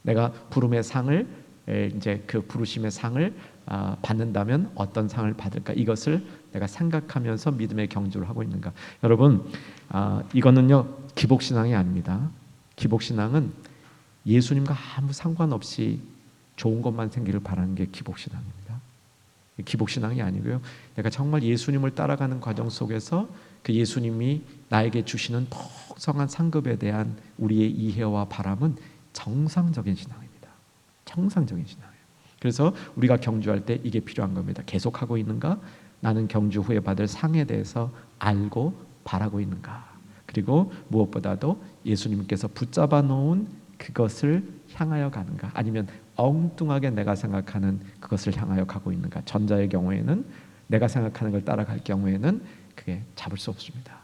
내가 부름의 상을 이제 그 부르심의 상을 받는다면 어떤 상을 받을까, 이것을 내가 생각하면서 믿음의 경주를 하고 있는가. 여러분, 이거는요 기복신앙이 아닙니다. 기복신앙은 예수님과 아무 상관없이 좋은 것만 생기를 바라는 게 기복신앙입니다. 기복신앙이 아니고요, 내가 정말 예수님을 따라가는 과정 속에서 그 예수님이 나에게 주시는 풍성한 상급에 대한 우리의 이해와 바람은 정상적인 신앙입니다. 정상적인 신앙이에요. 그래서 우리가 경주할 때 이게 필요한 겁니다. 계속하고 있는가? 나는 경주 후에 받을 상에 대해서 알고 바라고 있는가? 그리고 무엇보다도 예수님께서 붙잡아 놓은 그것을 향하여 가는가? 아니면 엉뚱하게 내가 생각하는 그것을 향하여 가고 있는가? 전자의 경우에는, 내가 생각하는 걸 따라갈 경우에는 그게 잡을 수 없습니다.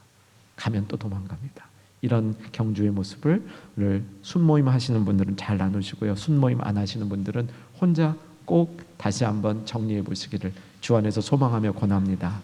가면 또 도망갑니다. 이런 경주의 모습을 오늘 순모임 하시는 분들은 잘 나누시고요, 순모임 안 하시는 분들은 혼자 꼭 다시 한번 정리해 보시기를 주 안에서 소망하며 권합니다.